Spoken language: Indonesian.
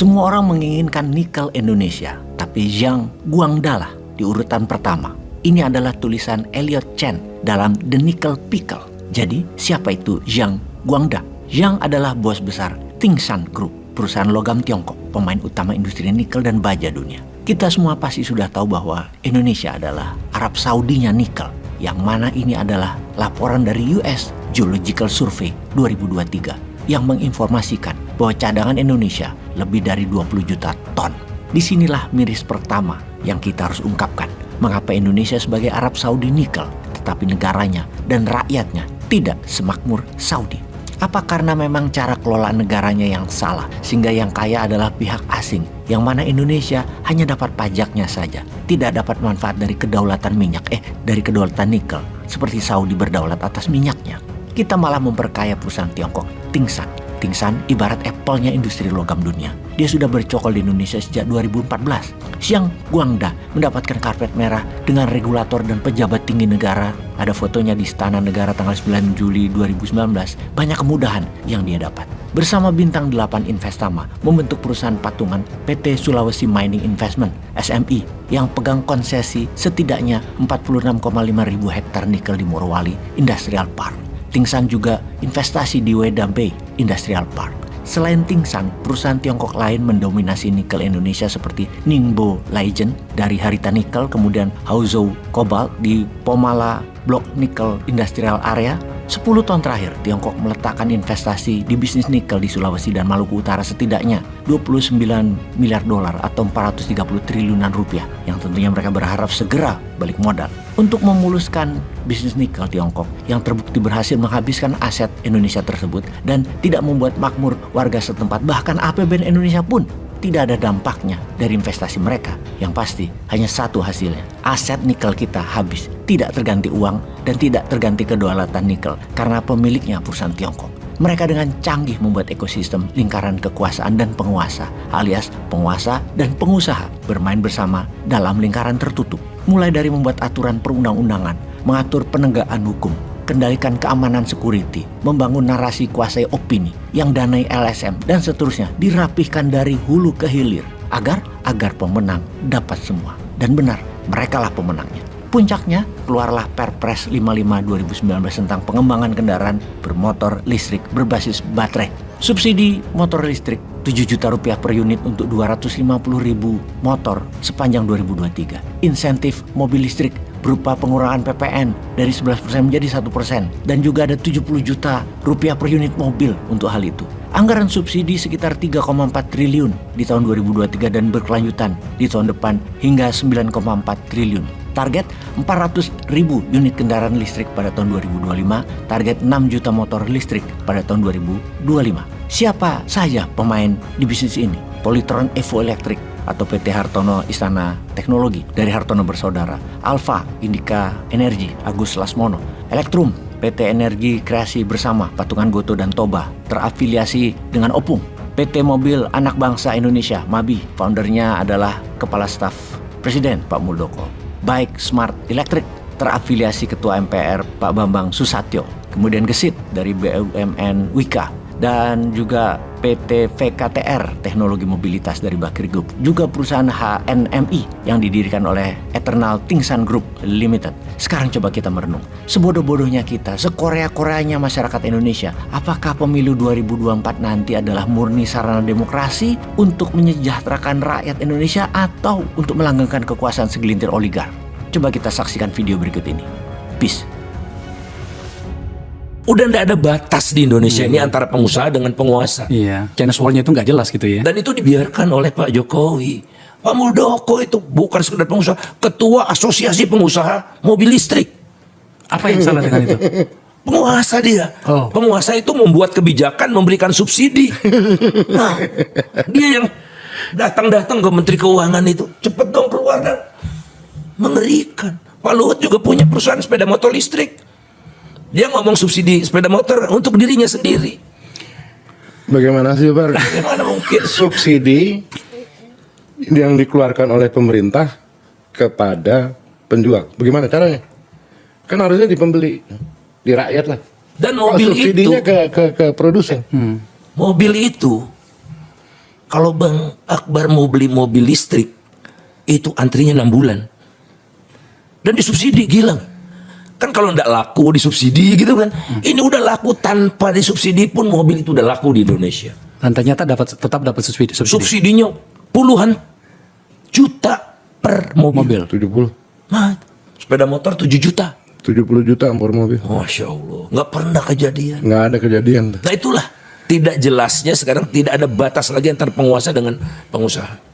Semua orang menginginkan nikel Indonesia, tapi Zhang Guangda lah di urutan pertama. Ini adalah tulisan Elliot Chen dalam The Nickel Pickle. Jadi, siapa itu Zhang Guangda? Zhang adalah bos besar Tsingshan Group, perusahaan logam Tiongkok, pemain utama industri nikel dan baja dunia. Kita semua pasti sudah tahu bahwa Indonesia adalah Arab Saudinya nikel, yang mana ini adalah laporan dari US Geological Survey 2023 yang menginformasikan bahwa cadangan Indonesia lebih dari 20 juta ton. Disinilah miris pertama yang kita harus ungkapkan. Mengapa Indonesia sebagai Arab Saudi nikel, tetapi negaranya dan rakyatnya tidak semakmur Saudi? Apa karena memang cara kelola negaranya yang salah, sehingga yang kaya adalah pihak asing, yang mana Indonesia hanya dapat pajaknya saja, tidak dapat manfaat dari kedaulatan minyak, dari kedaulatan nikel, seperti Saudi berdaulat atas minyaknya. Kita malah memperkaya perusahaan Tiongkok, Tsingshan. Tsingshan ibarat Apple-nya industri logam dunia. Dia sudah bercokol di Indonesia sejak 2014. Zhang Guangda mendapatkan karpet merah dengan regulator dan pejabat tinggi negara. Ada fotonya di Istana Negara tanggal 9 Juli 2019. Banyak kemudahan yang dia dapat. Bersama Bintang 8 Investama membentuk perusahaan patungan PT Sulawesi Mining Investment (SMI) yang pegang konsesi setidaknya 46,5 ribu hektar nikel di Morowali Industrial Park. Tsingshan juga investasi di Weda Bay Industrial Park. Selain Tsingshan, perusahaan Tiongkok lain mendominasi nikel Indonesia seperti Ningbo Legend dari Harita Nikel, kemudian Haozhou Cobalt di Pomala Block Nickel Industrial Area. 10 tahun terakhir, Tiongkok meletakkan investasi di bisnis nikel di Sulawesi dan Maluku Utara setidaknya 29 miliar dolar atau 430 triliunan rupiah, yang tentunya mereka berharap segera balik modal. Untuk memuluskan bisnis nikel Tiongkok yang terbukti berhasil menghabiskan aset Indonesia tersebut dan tidak membuat makmur warga setempat, bahkan APBN Indonesia pun tidak ada dampaknya dari investasi mereka. Yang pasti hanya satu hasilnya, aset nikel kita habis, tidak terganti uang dan tidak terganti kedaulatan nikel karena pemiliknya perusahaan Tiongkok. Mereka dengan canggih membuat ekosistem lingkaran kekuasaan dan penguasa, alias penguasa dan pengusaha bermain bersama dalam lingkaran tertutup. Mulai dari membuat aturan perundang-undangan, mengatur penegakan hukum, kendalikan keamanan security, membangun narasi kuasai opini yang danai LSM, dan seterusnya dirapihkan dari hulu ke hilir agar pemenang dapat semua. Dan benar, merekalah pemenangnya. Puncaknya, keluarlah Perpres 55 2019 tentang pengembangan kendaraan bermotor listrik berbasis baterai. Subsidi motor listrik 7 juta rupiah per unit untuk 250 ribu motor sepanjang 2023. Insentif mobil listrik berupa pengurangan PPN dari 11% menjadi 1%. Dan juga ada 70 juta rupiah per unit mobil untuk hal itu. Anggaran subsidi sekitar 3,4 triliun di tahun 2023 dan berkelanjutan di tahun depan hingga 9,4 triliun. Target 400 ribu unit kendaraan listrik pada tahun 2025, target 6 juta motor listrik pada tahun 2025. Siapa saja pemain di bisnis ini? Polytron Evo Electric atau PT Hartono Istana Teknologi dari Hartono Bersaudara, Alfa Indika Energi Agus Lasmono, Elektrum PT Energi Kreasi Bersama Patungan Goto dan Toba terafiliasi dengan Opung, PT Mobil Anak Bangsa Indonesia MABI, foundernya adalah Kepala Staf Presiden Pak Muldoko. Baik Smart Electric terafiliasi Ketua MPR Pak Bambang Susatyo, kemudian Gesit dari BUMN Wika, dan juga PT VKTR Teknologi Mobilitas dari Bakri Group, juga perusahaan HNMI yang didirikan oleh Eternal Tsingshan Group Limited. Sekarang coba kita merenung, sebodoh-bodohnya kita, sekorea-koreanya masyarakat Indonesia, apakah pemilu 2024 nanti adalah murni sarana demokrasi untuk menyejahterakan rakyat Indonesia atau untuk melanggengkan kekuasaan segelintir oligark? Coba kita saksikan video berikut ini. Peace. Udah nggak ada batas di Indonesia ini antara pengusaha dengan penguasa. Iya, Chinese wall-nya itu nggak jelas gitu ya. Dan itu dibiarkan oleh Pak Jokowi. Pak Muldoko itu bukan sekedar pengusaha, ketua asosiasi pengusaha mobil listrik. Apa yang salah dengan itu? Penguasa dia. Oh. Penguasa itu membuat kebijakan, memberikan subsidi. Nah, dia yang datang-datang ke Menteri Keuangan itu, cepet dong keluar dan mengerikan. Pak Luhut juga punya perusahaan sepeda motor listrik. Dia ngomong subsidi sepeda motor untuk dirinya sendiri. Bagaimana sih Pak? Bagaimana mungkin Subsidi yang dikeluarkan oleh pemerintah kepada penjual, bagaimana caranya? Kan harusnya di pembeli, di rakyat lah. Dan mobil subsidinya itu ke produsen. Mobil itu Kalau Bang Akbar mau beli mobil listrik, itu antrinya 6 bulan. Dan disubsidi, gila. Kan kalau nggak laku disubsidi gitu kan. Ini udah laku tanpa disubsidi pun mobil itu udah laku di Indonesia. Dan ternyata tetap dapat subsidi. Subsidinya puluhan juta per mobil. 70. Nah, sepeda motor 7 juta. 70 juta per mobil. Masya Allah, nggak pernah kejadian. Nggak ada kejadian. Nah itulah tidak jelasnya sekarang tidak ada batas lagi antara penguasa dengan pengusaha.